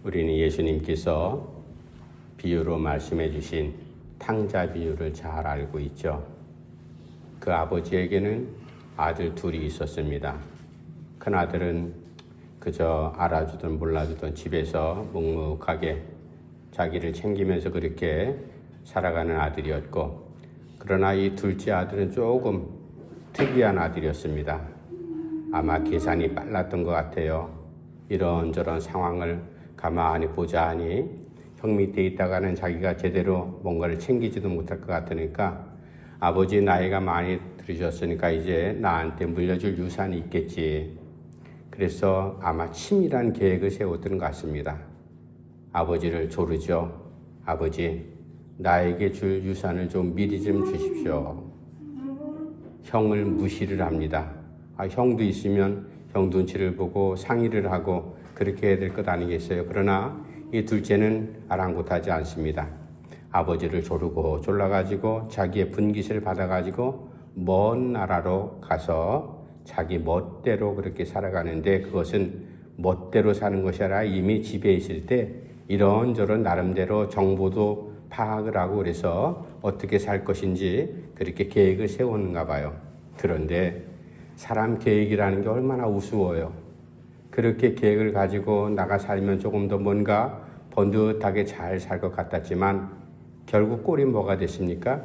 우리는 예수님께서 비유로 말씀해 주신 탕자 비유를 잘 알고 있죠. 그 아버지에게는 아들 둘이 있었습니다. 큰아들은 그저 알아주든 몰라주든 집에서 묵묵하게 자기를 챙기면서 그렇게 살아가는 아들이었고, 그러나 이 둘째 아들은 조금 특이한 아들이었습니다. 아마 계산이 빨랐던 것 같아요. 이런저런 상황을 가만히 보자 하니 형 밑에 있다가는 자기가 제대로 뭔가를 챙기지도 못할 것 같으니까, 아버지 나이가 많이 들으셨으니까 이제 나한테 물려줄 유산이 있겠지. 그래서 아마 치밀한 계획을 세웠던 것 같습니다. 아버지를 조르죠. 아버지, 나에게 줄 유산을 좀 미리 좀 주십시오. 형을 무시를 합니다. 형도 있으면 형 눈치를 보고 상의를 하고 그렇게 해야 될 것 아니겠어요. 그러나 이 둘째는 아랑곳하지 않습니다. 아버지를 조르고 졸라가지고 자기의 분깃을 받아가지고 먼 나라로 가서 자기 멋대로 그렇게 살아가는데, 그것은 멋대로 사는 것이 아니라 이미 집에 있을 때 이런저런 나름대로 정보도 파악을 하고 그래서 어떻게 살 것인지 그렇게 계획을 세우는가 봐요. 그런데 사람 계획이라는 게 얼마나 우스워요. 그렇게 계획을 가지고 나가 살면 조금 더 뭔가 번듯하게 잘 살 것 같았지만 결국 꼴이 뭐가 됐습니까?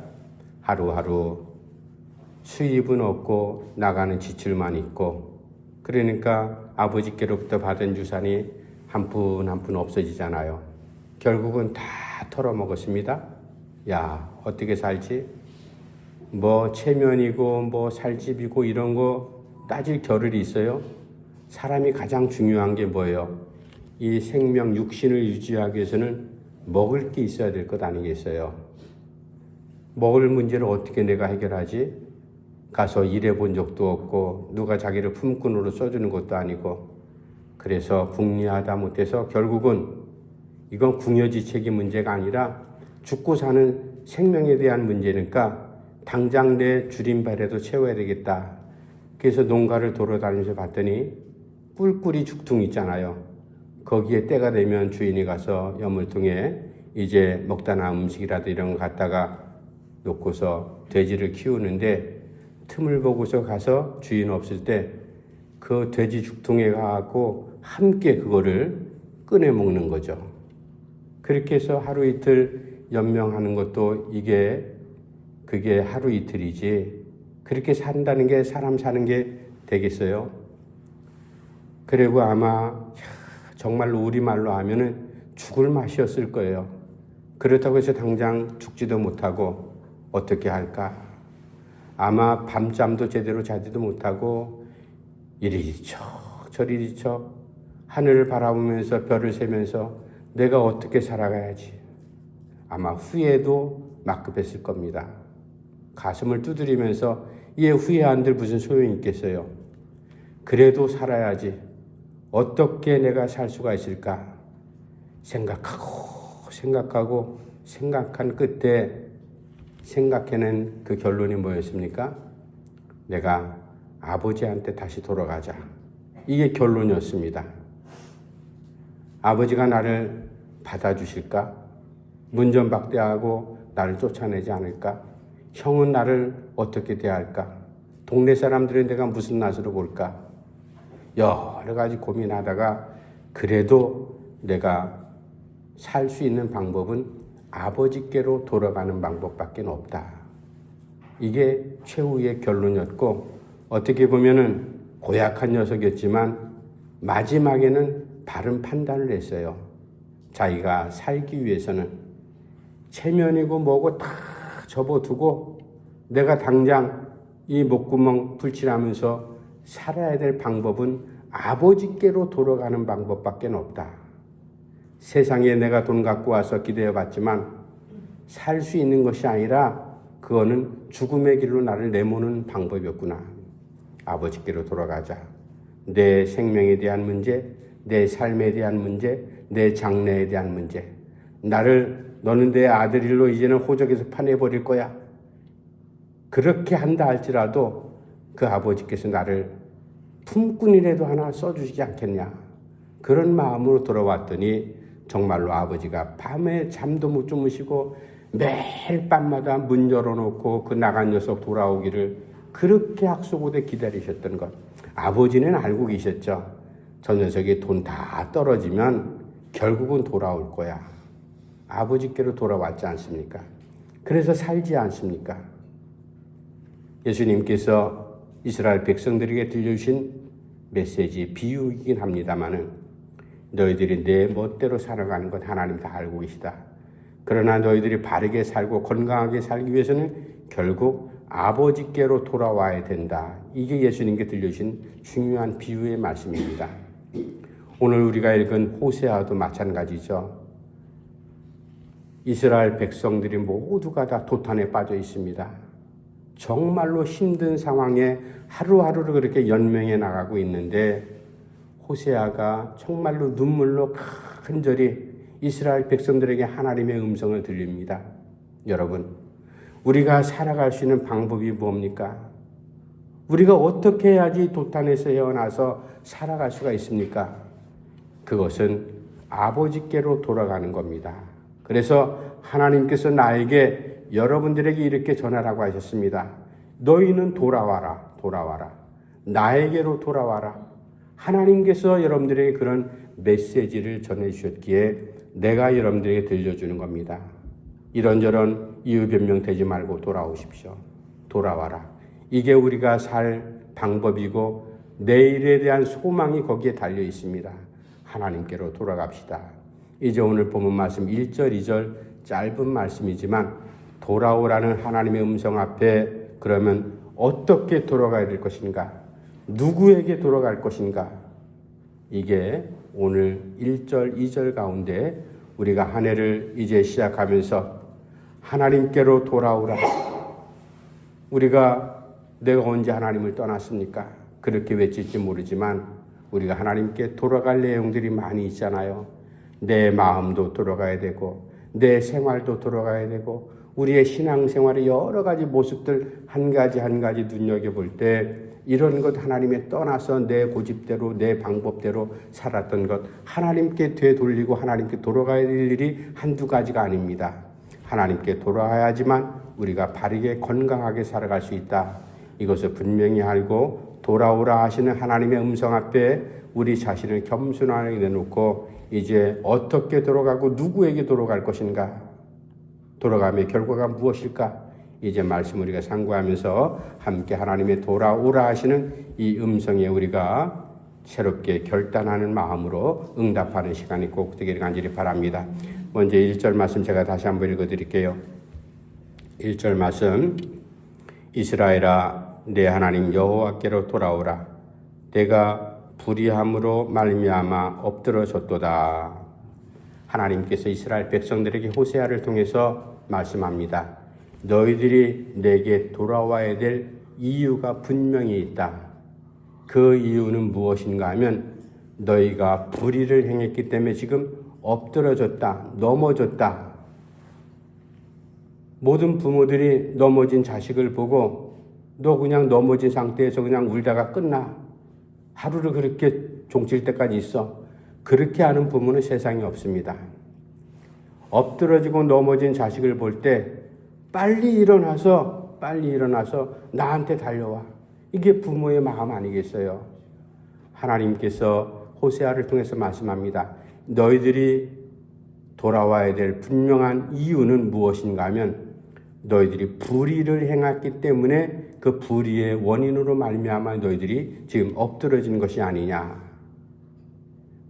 하루하루 수입은 없고 나가는 지출만 있고, 그러니까 아버지께로부터 받은 유산이 한 푼 한 푼 없어지잖아요. 결국은 다 털어먹었습니다. 야, 어떻게 살지? 뭐 체면이고 뭐 살집이고 이런 거 따질 겨를이 있어요? 사람이 가장 중요한 게 뭐예요? 이 생명 육신을 유지하기 위해서는 먹을 게 있어야 될 것 아니겠어요? 먹을 문제를 어떻게 내가 해결하지? 가서 일해본 적도 없고 누가 자기를 품꾼으로 써주는 것도 아니고, 그래서 궁리하다 못해서 결국은 이건 궁여지책의 문제가 아니라 죽고 사는 생명에 대한 문제니까 당장 내 줄임발이라도 채워야 되겠다. 그래서 농가를 돌아다니면서 봤더니 꿀꿀이 죽퉁 있잖아요. 거기에 때가 되면 주인이 가서 여물통에 이제 먹다 남은 음식이라도 이런 거 갖다가 놓고서 돼지를 키우는데, 틈을 보고서 가서 주인 없을 때 그 돼지 죽퉁에 가고 함께 그거를 꺼내 먹는 거죠. 그렇게 해서 하루 이틀 연명하는 것도 그게 하루 이틀이지, 그렇게 산다는 게 사람 사는 게 되겠어요? 그리고 아마 정말로 우리말로 하면은 죽을 맛이었을 거예요. 그렇다고 해서 당장 죽지도 못하고 어떻게 할까? 아마 밤잠도 제대로 자지도 못하고 이리 쳐 저리 쳐 하늘을 바라보면서 별을 세면서 내가 어떻게 살아가야지. 아마 후회도 막급했을 겁니다. 가슴을 두드리면서 얘 후회한들 무슨 소용이 있겠어요. 그래도 살아야지. 어떻게 내가 살 수가 있을까? 생각한 끝에 생각해낸 그 결론이 뭐였습니까? 내가 아버지한테 다시 돌아가자. 이게 결론이었습니다. 아버지가 나를 받아주실까? 문전박대하고 나를 쫓아내지 않을까? 형은 나를 어떻게 대할까? 동네 사람들은 내가 무슨 낯으로 볼까? 여러 가지 고민하다가 그래도 내가 살 수 있는 방법은 아버지께로 돌아가는 방법밖에 없다. 이게 최후의 결론이었고, 어떻게 보면은 고약한 녀석이었지만 마지막에는 바른 판단을 했어요. 자기가 살기 위해서는 체면이고 뭐고 다 접어두고 내가 당장 이 목구멍 풀칠하면서 살아야 될 방법은 아버지께로 돌아가는 방법밖에 없다. 세상에 내가 돈 갖고 와서 기대해봤지만 살 수 있는 것이 아니라 그거는 죽음의 길로 나를 내모는 방법이었구나. 아버지께로 돌아가자. 내 생명에 대한 문제, 내 삶에 대한 문제, 내 장래에 대한 문제. 너는 내 아들일로 이제는 호적에서 파내버릴 거야. 그렇게 한다 할지라도 그 아버지께서 나를 품꾼이라도 하나 써주시지 않겠냐. 그런 마음으로 돌아왔더니 정말로 아버지가 밤에 잠도 못 주무시고 매일 밤마다 문 열어놓고 그 나간 녀석 돌아오기를 그렇게 약속하되 기다리셨던 것. 아버지는 알고 계셨죠. 저 녀석이 돈 다 떨어지면 결국은 돌아올 거야. 아버지께로 돌아왔지 않습니까? 그래서 살지 않습니까? 예수님께서 이스라엘 백성들에게 들려주신 메시지, 비유이긴 합니다마는 너희들이 내 멋대로 살아가는 것 하나님 다 알고 계시다. 그러나 너희들이 바르게 살고 건강하게 살기 위해서는 결국 아버지께로 돌아와야 된다. 이게 예수님께 들려주신 중요한 비유의 말씀입니다. 오늘 우리가 읽은 호세아도 마찬가지죠. 이스라엘 백성들이 모두가 다 도탄에 빠져 있습니다. 정말로 힘든 상황에 하루하루를 그렇게 연명해 나가고 있는데 호세아가 정말로 눈물로 간절히 이스라엘 백성들에게 하나님의 음성을 들립니다. 여러분, 우리가 살아갈 수 있는 방법이 뭡니까? 우리가 어떻게 해야지 도탄에서 헤어나서 살아갈 수가 있습니까? 그것은 아버지께로 돌아가는 겁니다. 그래서 하나님께서 나에게 여러분들에게 이렇게 전하라고 하셨습니다. 너희는 돌아와라, 돌아와라. 나에게로 돌아와라. 하나님께서 여러분들에게 그런 메시지를 전해주셨기에 내가 여러분들에게 들려주는 겁니다. 이런저런 이유변명 되지 말고 돌아오십시오. 돌아와라. 이게 우리가 살 방법이고 내일에 대한 소망이 거기에 달려 있습니다. 하나님께로 돌아갑시다. 이제 오늘 본문 말씀 1절, 2절 짧은 말씀이지만 돌아오라는 하나님의 음성 앞에 그러면 어떻게 돌아가야 될 것인가? 누구에게 돌아갈 것인가? 이게 오늘 1절, 2절 가운데 우리가 한 해를 이제 시작하면서 하나님께로 돌아오라. 우리가 내가 언제 하나님을 떠났습니까? 그렇게 외칠지 모르지만 우리가 하나님께 돌아갈 내용들이 많이 있잖아요. 내 마음도 돌아가야 되고 내 생활도 돌아가야 되고 우리의 신앙생활의 여러 가지 모습들 한 가지 한 가지 눈여겨볼 때 이런 것 하나님에 떠나서 내 고집대로 내 방법대로 살았던 것 하나님께 되돌리고 하나님께 돌아가야 될 일이 한두 가지가 아닙니다. 하나님께 돌아가야지만 우리가 바르게 건강하게 살아갈 수 있다. 이것을 분명히 알고 돌아오라 하시는 하나님의 음성 앞에 우리 자신을 겸손하게 내놓고 이제 어떻게 돌아가고 누구에게 돌아갈 것인가? 돌아감의 결과가 무엇일까? 이제 말씀 우리가 상고하면서 함께 하나님의 돌아오라 하시는 이 음성에 우리가 새롭게 결단하는 마음으로 응답하는 시간이 꼭 되기를 간절히 바랍니다. 먼저 1절 말씀 제가 다시 한번 읽어드릴게요. 1절 말씀 이스라엘아 내 하나님 여호와께로 돌아오라. 내가 불의함으로 말미암아 엎드러졌도다. 하나님께서 이스라엘 백성들에게 호세아를 통해서 말씀합니다. 너희들이 내게 돌아와야 될 이유가 분명히 있다. 그 이유는 무엇인가 하면 너희가 불의를 행했기 때문에 지금 엎드러졌다, 넘어졌다. 모든 부모들이 넘어진 자식을 보고 너 그냥 넘어진 상태에서 그냥 울다가 끝나. 하루를 그렇게 종칠 때까지 있어. 그렇게 하는 부모는 세상에 없습니다. 엎드러지고 넘어진 자식을 볼 때 빨리 일어나서 나한테 달려와. 이게 부모의 마음 아니겠어요? 하나님께서 호세아를 통해서 말씀합니다. 너희들이 돌아와야 될 분명한 이유는 무엇인가 하면 너희들이 불의를 행했기 때문에 그 불의의 원인으로 말미암아 너희들이 지금 엎드러진 것이 아니냐.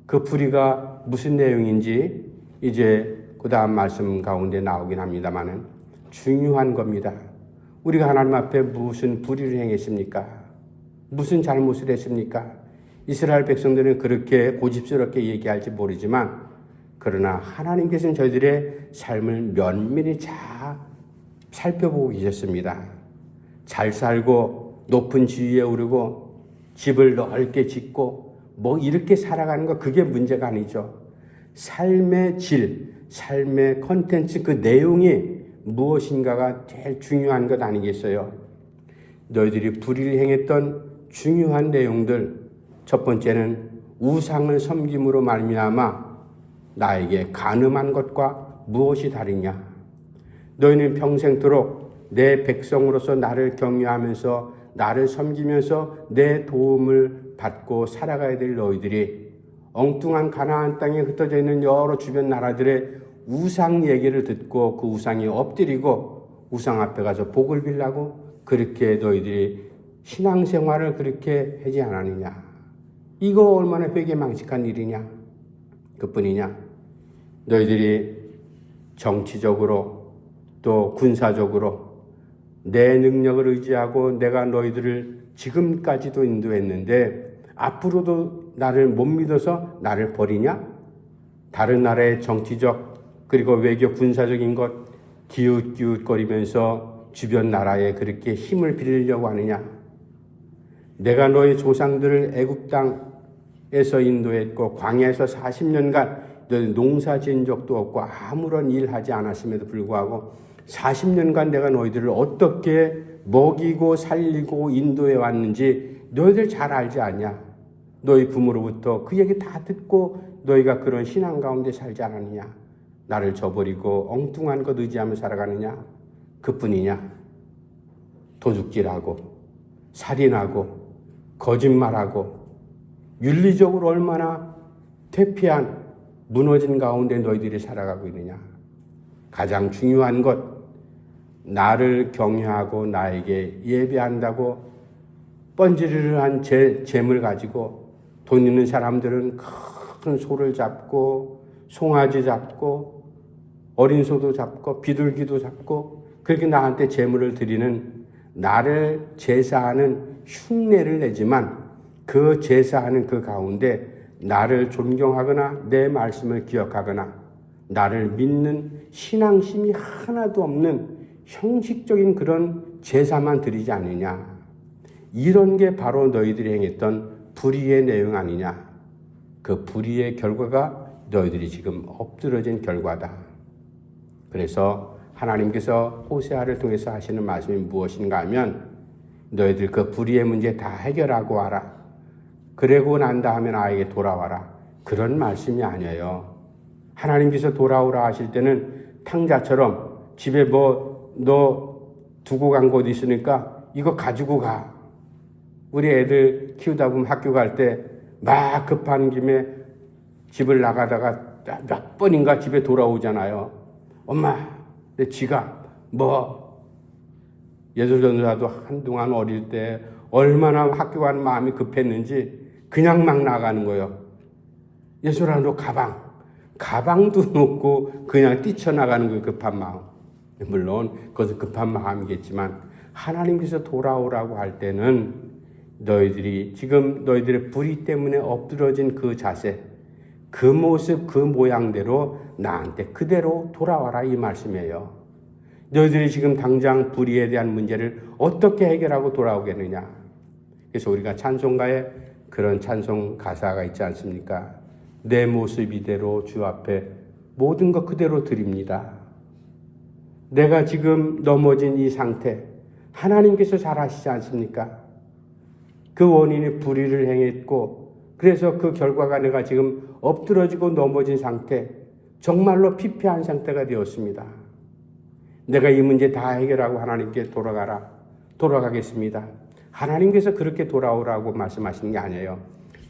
그 불의가 무슨 내용인지 이제 그 다음 말씀 가운데 나오긴 합니다만은 중요한 겁니다. 우리가 하나님 앞에 무슨 불의를 행했습니까? 무슨 잘못을 했습니까? 이스라엘 백성들은 그렇게 고집스럽게 얘기할지 모르지만 그러나 하나님께서는 저희들의 삶을 면밀히 잘 살펴보고 계셨습니다. 잘 살고 높은 지위에 오르고 집을 넓게 짓고 뭐 이렇게 살아가는 거 그게 문제가 아니죠. 삶의 질, 삶의 컨텐츠 그 내용이 무엇인가가 제일 중요한 것 아니겠어요? 너희들이 불의를 행했던 중요한 내용들 첫 번째는 우상을 섬김으로 말미암아 나에게 간음한 것과 무엇이 다르냐? 너희는 평생토록 내 백성으로서 나를 경외하면서 나를 섬기면서 내 도움을 받고 살아가야 될 너희들이 엉뚱한 가나안 땅에 흩어져 있는 여러 주변 나라들의 우상 얘기를 듣고 그 우상에 엎드리고 우상 앞에 가서 복을 빌라고 그렇게 너희들이 신앙생활을 그렇게 하지 않았느냐? 이거 얼마나 회개망측한 일이냐? 그뿐이냐? 너희들이 정치적으로 또 군사적으로 내 능력을 의지하고 내가 너희들을 지금까지도 인도했는데 앞으로도 나를 못 믿어서 나를 버리냐? 다른 나라의 정치적 그리고 외교 군사적인 것 기웃기웃거리면서 주변 나라에 그렇게 힘을 빌리려고 하느냐? 내가 너희 조상들을 애굽 땅에서 인도했고 광야에서 40년간 너희 농사 지은 적도 없고 아무런 일하지 않았음에도 불구하고 40년간 내가 너희들을 어떻게 먹이고 살리고 인도해 왔는지 너희들 잘 알지 않냐? 너희 부모로부터 그 얘기 다 듣고 너희가 그런 신앙 가운데 살지 않았느냐? 나를 저버리고 엉뚱한 것 의지하며 살아가느냐? 그뿐이냐? 도둑질하고 살인하고 거짓말하고 윤리적으로 얼마나 퇴폐한 무너진 가운데 너희들이 살아가고 있느냐? 가장 중요한 것, 나를 경외하고 나에게 예배한다고 뻔지르르한 재물 가지고 돈 있는 사람들은 큰 소를 잡고 송아지 잡고 어린 소도 잡고 비둘기도 잡고 그렇게 나한테 재물을 드리는 나를 제사하는 흉내를 내지만 그 제사하는 그 가운데 나를 존경하거나 내 말씀을 기억하거나 나를 믿는 신앙심이 하나도 없는 형식적인 그런 제사만 드리지 않느냐. 이런 게 바로 너희들이 행했던 불의의 내용 아니냐. 그 불의의 결과가 너희들이 지금 엎드러진 결과다. 그래서 하나님께서 호세아를 통해서 하시는 말씀이 무엇인가 하면 너희들 그 불의의 문제 다 해결하고 와라. 그러고 난 다음에 나에게 돌아와라. 그런 말씀이 아니에요. 하나님께서 돌아오라 하실 때는 탕자처럼 집에 너 두고 간 곳 있으니까 이거 가지고 가. 우리 애들 키우다 보면 학교 갈 때 막 급한 김에 집을 나가다가 몇 번인가 집에 돌아오잖아요. 엄마, 내 지갑, 예술전도자도 한동안 어릴 때 얼마나 학교 가는 마음이 급했는지 그냥 막 나가는 거예요. 예술아, 너 가방도 놓고 그냥 뛰쳐나가는 거예요. 급한 마음. 물론 그것은 급한 마음이겠지만 하나님께서 돌아오라고 할 때는 너희들이 지금 너희들의 불의 때문에 엎드러진 그 자세, 그 모습, 그 모양대로 나한테 그대로 돌아와라 이 말씀이에요. 너희들이 지금 당장 불의에 대한 문제를 어떻게 해결하고 돌아오겠느냐. 그래서 우리가 찬송가에 그런 찬송 가사가 있지 않습니까? 내 모습 이대로 주 앞에 모든 것 그대로 드립니다. 내가 지금 넘어진 이 상태 하나님께서 잘 아시지 않습니까? 그 원인이 불의를 행했고 그래서 그 결과가 내가 지금 엎드러지고 넘어진 상태, 정말로 피폐한 상태가 되었습니다. 내가 이 문제 다 해결하고 하나님께 돌아가겠습니다. 하나님께서 그렇게 돌아오라고 말씀하시는 게 아니에요.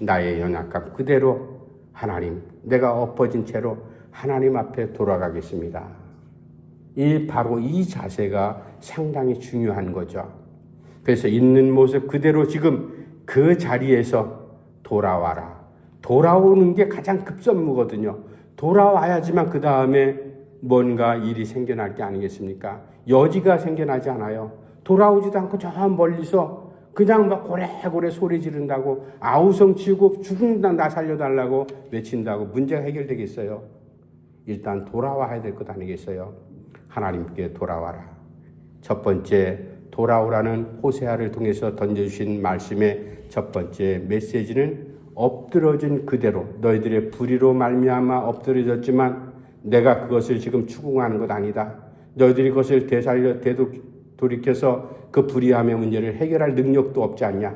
나의 연약함 그대로 하나님, 내가 엎어진 채로 하나님 앞에 돌아가겠습니다. 바로 이 자세가 상당히 중요한 거죠. 그래서 있는 모습 그대로 지금 그 자리에서 돌아와라. 돌아오는 게 가장 급선무거든요. 돌아와야지만 그 다음에 뭔가 일이 생겨날 게 아니겠습니까? 여지가 생겨나지 않아요. 돌아오지도 않고 저 멀리서 그냥 막 고래고래 소리 지른다고 아우성 치고 죽는다 나 살려달라고 외친다고 문제가 해결되겠어요? 일단 돌아와야 될 것 아니겠어요? 하나님께 돌아와라. 첫 번째 돌아오라는 호세아를 통해서 던져주신 말씀의 첫 번째 메시지는 엎드러진 그대로 너희들의 불의로 말미암아 엎드러졌지만 내가 그것을 지금 추궁하는 것 아니다. 너희들이 그것을 돌이켜서 그 불의함의 문제를 해결할 능력도 없지 않냐.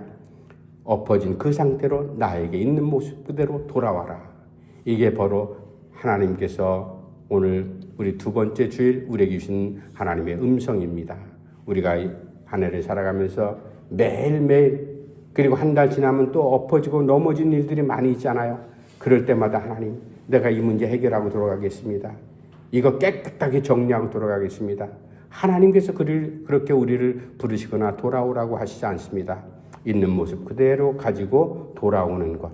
엎어진 그 상태로 나에게 있는 모습 그대로 돌아와라. 이게 바로 하나님께서 오늘 우리 두 번째 주일 우리에게 주신 하나님의 음성입니다. 우리가 한 해를 살아가면서 매일매일 그리고 한 달 지나면 또 엎어지고 넘어진 일들이 많이 있잖아요. 그럴 때마다 하나님, 내가 이 문제 해결하고 돌아가겠습니다. 이거 깨끗하게 정리하고 돌아가겠습니다. 하나님께서 그렇게 우리를 부르시거나 돌아오라고 하시지 않습니다. 있는 모습 그대로 가지고 돌아오는 것.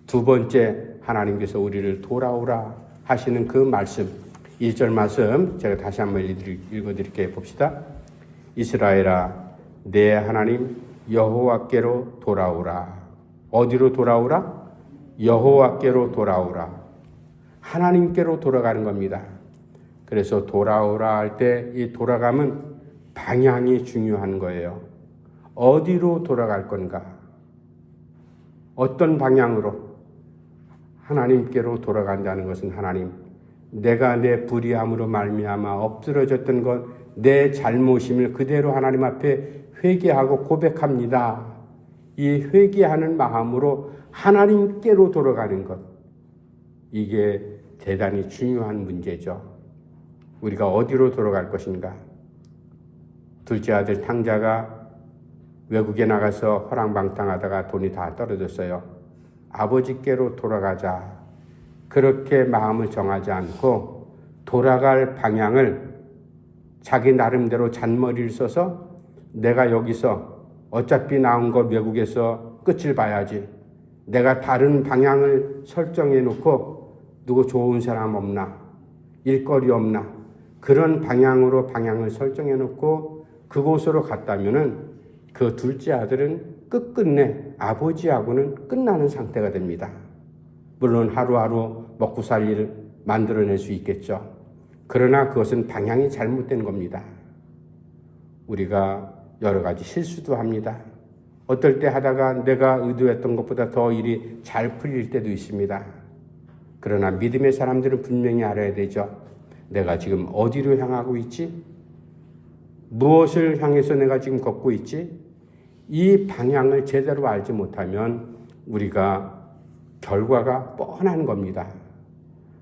두 번째, 하나님께서 우리를 돌아오라 하시는 그 말씀, 1절 말씀 제가 다시 한번 읽어드릴게요. 봅시다. 이스라엘아, 내 하나님 여호와께로 돌아오라. 어디로 돌아오라? 여호와께로 돌아오라. 하나님께로 돌아가는 겁니다. 그래서 돌아오라 할 때 이 돌아감은 방향이 중요한 거예요. 어디로 돌아갈 건가? 어떤 방향으로? 하나님께로 돌아간다는 것은 하나님, 내가 내 불의함으로 말미암아 엎드러졌던 것, 내 잘못임을 그대로 하나님 앞에 회개하고 고백합니다. 이 회개하는 마음으로 하나님께로 돌아가는 것, 이게 대단히 중요한 문제죠. 우리가 어디로 돌아갈 것인가? 둘째 아들 탕자가 외국에 나가서 허랑방탕하다가 돈이 다 떨어졌어요. 아버지께로 돌아가자. 그렇게 마음을 정하지 않고 돌아갈 방향을 자기 나름대로 잔머리를 써서 내가 여기서 어차피 나온 거 외국에서 끝을 봐야지. 내가 다른 방향을 설정해 놓고 누구 좋은 사람 없나? 일거리 없나? 그런 방향으로 방향을 설정해 놓고 그곳으로 갔다면은 그 둘째 아들은 끝끝내 아버지하고는 끝나는 상태가 됩니다. 물론 하루하루 먹고 살 일을 만들어낼 수 있겠죠. 그러나 그것은 방향이 잘못된 겁니다. 우리가 여러 가지 실수도 합니다. 어떨 때 하다가 내가 의도했던 것보다 더 일이 잘 풀릴 때도 있습니다. 그러나 믿음의 사람들은 분명히 알아야 되죠. 내가 지금 어디로 향하고 있지? 무엇을 향해서 내가 지금 걷고 있지? 이 방향을 제대로 알지 못하면 우리가 결과가 뻔한 겁니다.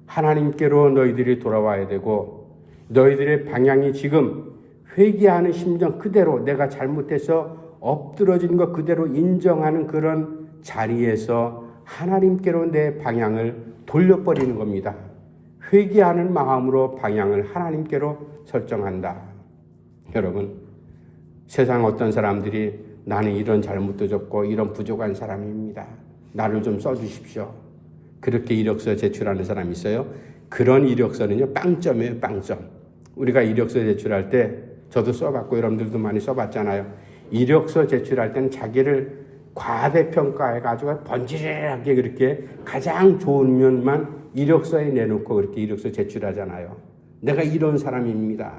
하나님께로 너희들이 돌아와야 되고 너희들의 방향이 지금 회개하는 심정 그대로 내가 잘못해서 엎드러진 것 그대로 인정하는 그런 자리에서 하나님께로 내 방향을 돌려버리는 겁니다. 회개하는 마음으로 방향을 하나님께로 설정한다. 여러분, 세상 어떤 사람들이 나는 이런 잘못도 졌고 이런 부족한 사람입니다. 나를 좀 써주십시오. 그렇게 이력서 제출하는 사람이 있어요. 그런 이력서는요, 빵점이에요, 빵점. 우리가 이력서 제출할 때 저도 써봤고 여러분들도 많이 써봤잖아요. 이력서 제출할 때는 자기를 과대평가해가지고 번지르하게 그렇게 가장 좋은 면만 이력서에 내놓고 그렇게 이력서 제출하잖아요. 내가 이런 사람입니다.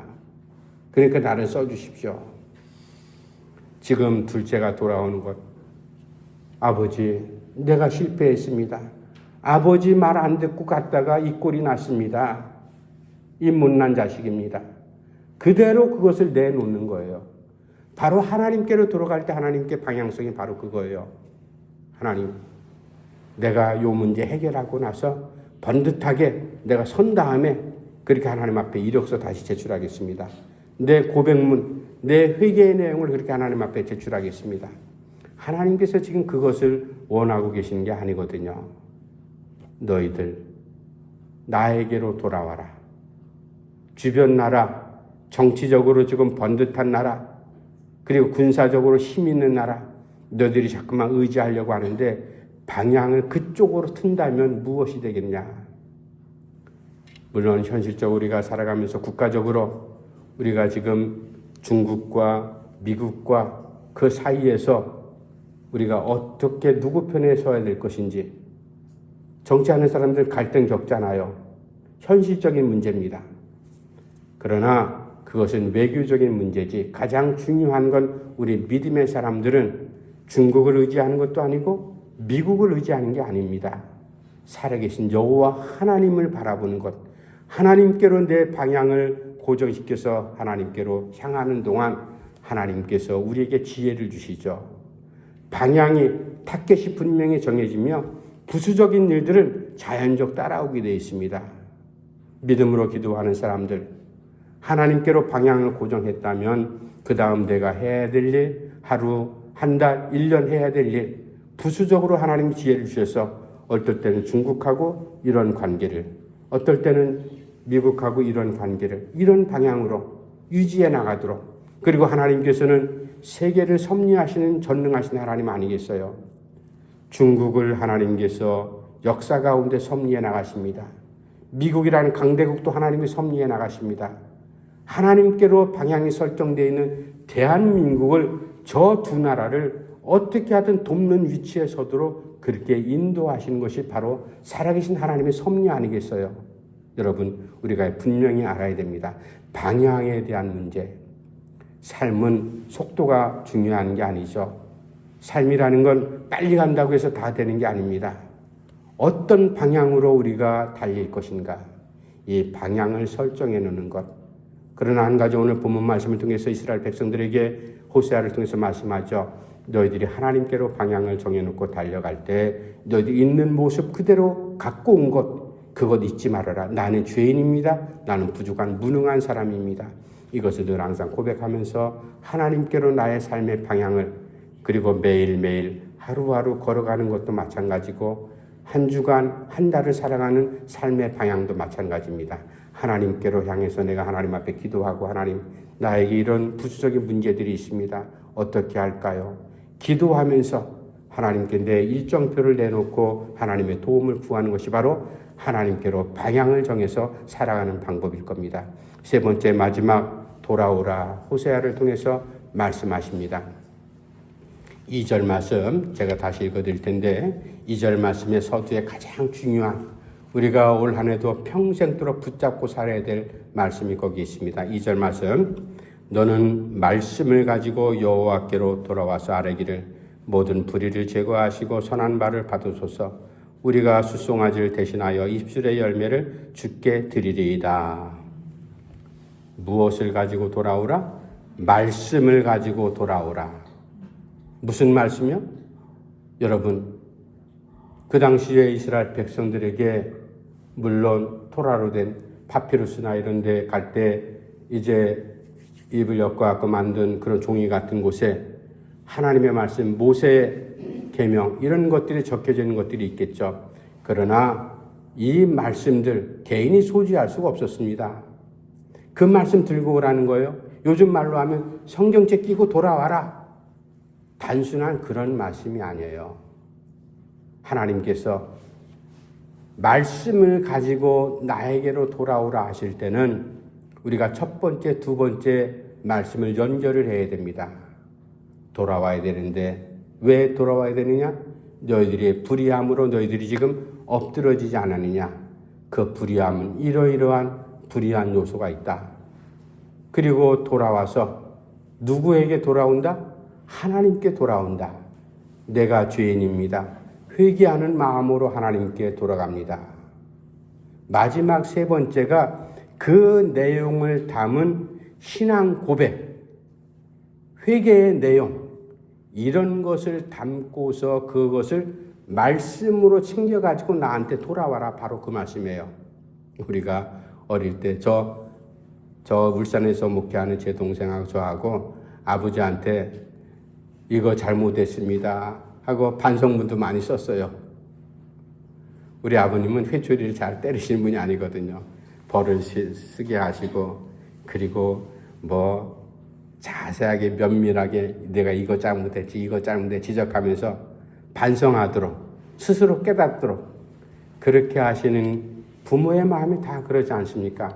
그러니까 나를 써주십시오. 지금 둘째가 돌아오는 것. 아버지, 내가 실패했습니다. 아버지 말 안 듣고 갔다가 이 꼴이 났습니다. 이 못난 자식입니다. 그대로 그것을 내놓는 거예요. 바로 하나님께로 돌아갈 때 하나님께 방향성이 바로 그거예요. 하나님, 내가 요 문제 해결하고 나서 번듯하게 내가 선 다음에 그렇게 하나님 앞에 이력서 다시 제출하겠습니다. 내 고백문, 내 회개의 내용을 그렇게 하나님 앞에 제출하겠습니다. 하나님께서 지금 그것을 원하고 계시는 게 아니거든요. 너희들 나에게로 돌아와라. 주변 나라, 정치적으로 지금 번듯한 나라, 그리고 군사적으로 힘 있는 나라, 너희들이 자꾸만 의지하려고 하는데 방향을 그쪽으로 튼다면 무엇이 되겠냐? 물론 현실적으로 우리가 살아가면서 국가적으로 우리가 지금 중국과 미국과 그 사이에서 우리가 어떻게 누구 편에 서야 될 것인지 정치하는 사람들 갈등 겪잖아요. 현실적인 문제입니다. 그러나 그것은 외교적인 문제지 가장 중요한 건 우리 믿음의 사람들은 중국을 의지하는 것도 아니고 미국을 의지하는 게 아닙니다. 살아계신 여호와 하나님을 바라보는 것, 하나님께로 내 방향을 고정시켜서 하나님께로 향하는 동안 하나님께서 우리에게 지혜를 주시죠. 방향이 타겟이 분명히 정해지며 부수적인 일들은 자연적 따라오게 되어 있습니다. 믿음으로 기도하는 사람들, 하나님께로 방향을 고정했다면 그 다음 내가 해야 될 일, 하루, 한 달, 1년 해야 될 일, 부수적으로 하나님이 지혜를 주셔서 어떨 때는 중국하고 이런 관계를, 어떨 때는 미국하고 이런 관계를 이런 방향으로 유지해 나가도록, 그리고 하나님께서는 세계를 섭리하시는 전능하신 하나님 아니겠어요? 중국을 하나님께서 역사 가운데 섭리해 나가십니다. 미국이라는 강대국도 하나님이 섭리해 나가십니다. 하나님께로 방향이 설정되어 있는 대한민국을, 저 두 나라를 어떻게 하든 돕는 위치에 서도록 그렇게 인도하시는 것이 바로 살아계신 하나님의 섭리 아니겠어요? 여러분, 우리가 분명히 알아야 됩니다. 방향에 대한 문제. 삶은 속도가 중요한 게 아니죠. 삶이라는 건 빨리 간다고 해서 다 되는 게 아닙니다. 어떤 방향으로 우리가 달릴 것인가, 이 방향을 설정해 놓는 것. 그러나 한 가지 오늘 본문 말씀을 통해서 이스라엘 백성들에게 호세아를 통해서 말씀하죠. 너희들이 하나님께로 방향을 정해놓고 달려갈 때 너희들이 있는 모습 그대로 갖고 온 것, 그것 잊지 말아라. 나는 죄인입니다. 나는 부족한 무능한 사람입니다. 이것을 늘 항상 고백하면서 하나님께로 나의 삶의 방향을, 그리고 매일매일 하루하루 걸어가는 것도 마찬가지고 한 주간 한 달을 살아가는 삶의 방향도 마찬가지입니다. 하나님께로 향해서 내가 하나님 앞에 기도하고, 하나님, 나에게 이런 부수적인 문제들이 있습니다. 어떻게 할까요? 기도하면서 하나님께 내 일정표를 내놓고 하나님의 도움을 구하는 것이 바로 하나님께로 방향을 정해서 살아가는 방법일 겁니다. 세 번째, 마지막, 돌아오라, 호세아를 통해서 말씀하십니다. 2절 말씀 제가 다시 읽어드릴 텐데, 2절 말씀의 서두에 가장 중요한, 우리가 올 한 해도 평생도록 붙잡고 살아야 될 말씀이 거기 있습니다. 2절 말씀, 너는 말씀을 가지고 여호와께로 돌아와서 아뢰기를, 모든 불의를 제거하시고 선한 말을 받으소서. 우리가 수송아지를 대신하여 입술의 열매를 주께 드리리이다. 무엇을 가지고 돌아오라? 말씀을 가지고 돌아오라. 무슨 말씀이요? 여러분, 그 당시에 이스라엘 백성들에게 물론 토라로 된 파피루스나 이런 데 갈 때 이제 입을 엮어갖고 만든 그런 종이 같은 곳에 하나님의 말씀, 모세 계명 이런 것들이 적혀져 있는 것들이 있겠죠. 그러나 이 말씀들 개인이 소지할 수가 없었습니다. 그 말씀 들고 오라는 거예요. 요즘 말로 하면 성경책 끼고 돌아와라. 단순한 그런 말씀이 아니에요. 하나님께서 말씀을 가지고 나에게로 돌아오라 하실 때는 우리가 첫 번째, 두 번째 말씀을 연결을 해야 됩니다. 돌아와야 되는데 왜 돌아와야 되느냐? 너희들이 불의함으로 너희들이 지금 엎드러지지 않았느냐? 그 불의함은 이러이러한 불의한 요소가 있다. 그리고 돌아와서 누구에게 돌아온다? 하나님께 돌아온다. 내가 죄인입니다. 회개하는 마음으로 하나님께 돌아갑니다. 마지막 세 번째가 그 내용을 담은 신앙 고백, 회개의 내용, 이런 것을 담고서 그것을 말씀으로 챙겨가지고 나한테 돌아와라. 바로 그 말씀이에요. 우리가 어릴 때 저 울산에서 목회하는 제 동생하고 저하고 아버지한테 이거 잘못했습니다 하고 반성문도 많이 썼어요. 우리 아버님은 회초리를 잘 때리시는 분이 아니거든요. 벌을 쓰게 하시고, 그리고 뭐 자세하게 면밀하게 내가 이거 잘못했지 이거 잘못했지 지적하면서 반성하도록, 스스로 깨닫도록 그렇게 하시는 부모의 마음이 다 그러지 않습니까?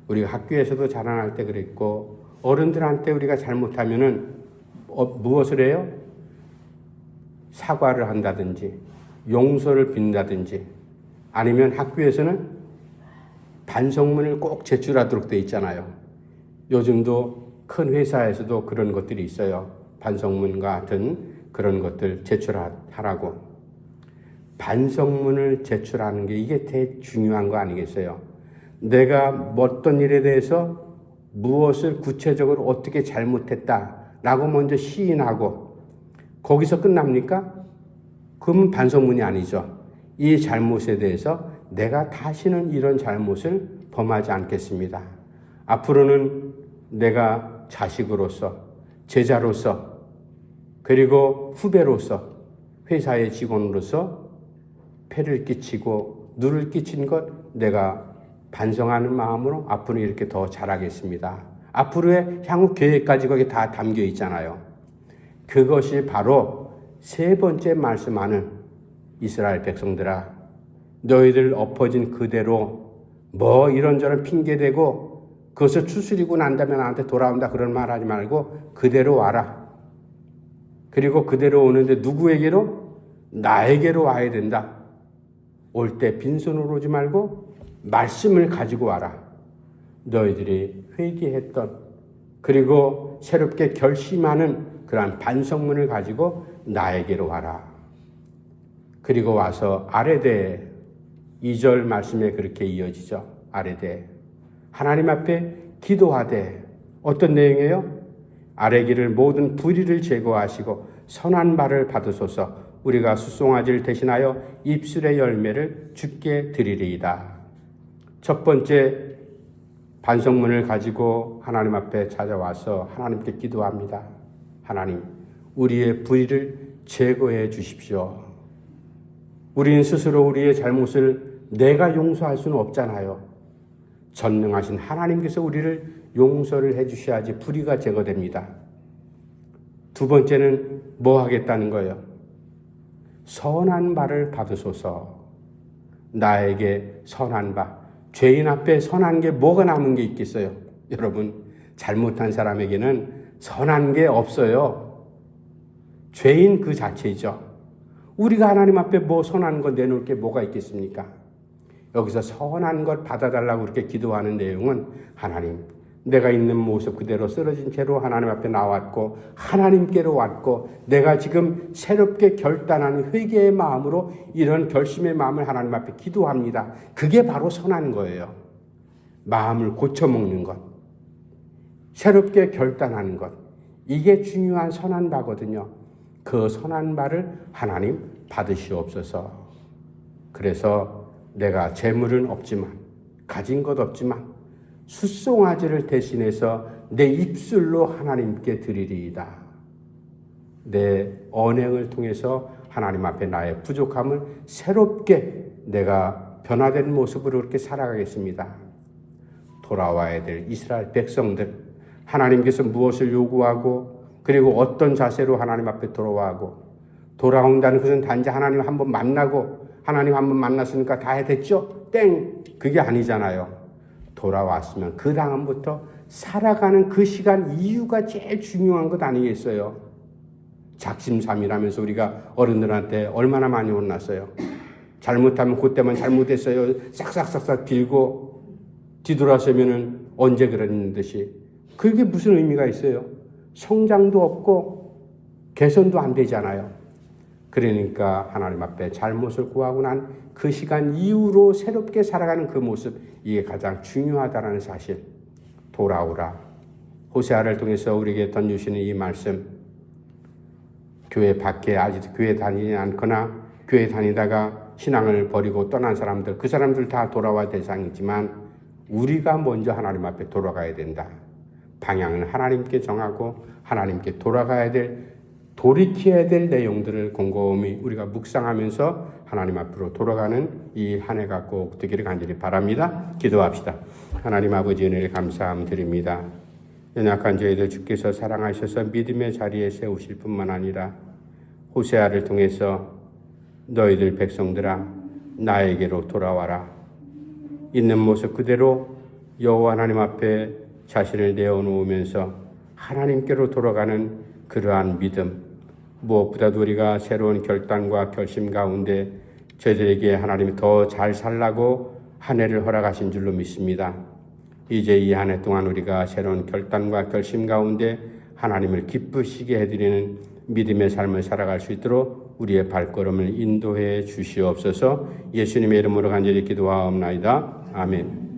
우리가 학교에서도 자랑할 때 그랬고, 어른들한테 우리가 잘못하면은 무엇을 해요? 사과를 한다든지 용서를 빈다든지, 아니면 학교에서는 반성문을 꼭 제출하도록 돼 있잖아요. 요즘도 큰 회사에서도 그런 것들이 있어요. 반성문과 같은 그런 것들 제출하라고. 반성문을 제출하는 게 이게 되게 중요한 거 아니겠어요? 내가 어떤 일에 대해서 무엇을 구체적으로 어떻게 잘못했다라고 먼저 시인하고 거기서 끝납니까? 그러면 반성문이 아니죠. 이 잘못에 대해서 내가 다시는 이런 잘못을 범하지 않겠습니다. 앞으로는 내가 자식으로서, 제자로서, 그리고 후배로서, 회사의 직원으로서 폐를 끼치고 누를 끼친 것 내가 반성하는 마음으로 앞으로 이렇게 더 잘하겠습니다. 앞으로의 향후 계획까지 거기 다 담겨 있잖아요. 그것이 바로 세 번째 말씀하는 이스라엘 백성들아, 너희들 엎어진 그대로 뭐 이런저런 핑계대고 그것을 추스리고 난 다음에 나한테 돌아온다 그런 말 하지 말고 그대로 와라. 그리고 그대로 오는데 누구에게로? 나에게로 와야 된다. 올 때 빈손으로 오지 말고 말씀을 가지고 와라. 너희들이 회개했던 그리고 새롭게 결심하는 그러한 반성문을 가지고 나에게로 와라. 그리고 와서 아뢰되 2절 말씀에 그렇게 이어지죠. 아뢰되 하나님 앞에 기도하되 어떤 내용이에요? 아뢰기를 모든 불의를 제거하시고 선한 바를 받으소서. 우리가 수송아지를 대신하여 입술의 열매를 주께 드리리이다. 첫 번째 반성문을 가지고 하나님 앞에 찾아와서 하나님께 기도합니다. 하나님, 우리의 불의를 제거해 주십시오. 우리는 스스로 우리의 잘못을 내가 용서할 수는 없잖아요. 전능하신 하나님께서 우리를 용서를 해 주셔야지 불의가 제거됩니다. 두 번째는 뭐 하겠다는 거예요? 선한 바를 받으소서. 나에게 선한 바. 죄인 앞에 선한 게 뭐가 남은 게 있겠어요? 여러분, 잘못한 사람에게는 선한 게 없어요. 죄인 그 자체이죠. 우리가 하나님 앞에 뭐 선한 거 내놓을 게 뭐가 있겠습니까? 여기서 선한 것 받아달라고 그렇게 기도하는 내용은 하나님, 내가 있는 모습 그대로 쓰러진 채로 하나님 앞에 나왔고 하나님께로 왔고 내가 지금 새롭게 결단하는 회개의 마음으로 이런 결심의 마음을 하나님 앞에 기도합니다. 그게 바로 선한 거예요. 마음을 고쳐먹는 것, 새롭게 결단하는 것, 이게 중요한 선한 바거든요. 그 선한 바를 하나님 받으시옵소서. 그래서 내가 재물은 없지만 가진 것 없지만 숫송아지를 대신해서 내 입술로 하나님께 드리리이다. 내 언행을 통해서 하나님 앞에 나의 부족함을 새롭게 내가 변화된 모습으로 그렇게 살아가겠습니다. 돌아와야 될 이스라엘 백성들, 하나님께서 무엇을 요구하고 그리고 어떤 자세로 하나님 앞에 돌아와고 돌아온다는 것은 단지 하나님 한번 만나고 하나님 한번 만났으니까 다 됐죠? 땡! 그게 아니잖아요. 돌아왔으면 그 다음부터 살아가는 그 시간 이유가 제일 중요한 것 아니겠어요? 작심삼일하면서 우리가 어른들한테 얼마나 많이 혼났어요. 잘못하면 그때만 잘못했어요. 싹싹싹싹 빌고 뒤돌아서면은 언제 그랬는 듯이. 그게 무슨 의미가 있어요? 성장도 없고 개선도 안 되잖아요. 그러니까 하나님 앞에 잘못을 구하고 난 그 시간 이후로 새롭게 살아가는 그 모습, 이게 가장 중요하다는 사실. 돌아오라. 호세아를 통해서 우리에게 던져주시는 이 말씀, 교회 밖에 아직 교회 다니지 않거나 교회 다니다가 신앙을 버리고 떠난 사람들, 그 사람들 다 돌아와야 대상이지만 우리가 먼저 하나님 앞에 돌아가야 된다. 방향은 하나님께 정하고 하나님께 돌아가야 될, 돌이켜야 될 내용들을 곰곰이 우리가 묵상하면서 하나님 앞으로 돌아가는 이 한 해가 꼭 되기를 간절히 바랍니다. 기도합시다. 하나님 아버지 은혜를 감사함 드립니다. 연약한 저희들 주께서 사랑하셔서 믿음의 자리에 세우실 뿐만 아니라 호세아를 통해서 너희들 백성들아 나에게로 돌아와라. 있는 모습 그대로 여호와 하나님 앞에 자신을 내어놓으면서 하나님께로 돌아가는 그러한 믿음, 무엇보다도 우리가 새로운 결단과 결심 가운데 저희들에게 하나님이 더 잘 살라고 한 해를 허락하신 줄로 믿습니다. 이제 이 한 해 동안 우리가 새로운 결단과 결심 가운데 하나님을 기쁘시게 해드리는 믿음의 삶을 살아갈 수 있도록 우리의 발걸음을 인도해 주시옵소서. 예수님의 이름으로 간절히 기도하옵나이다. 아멘.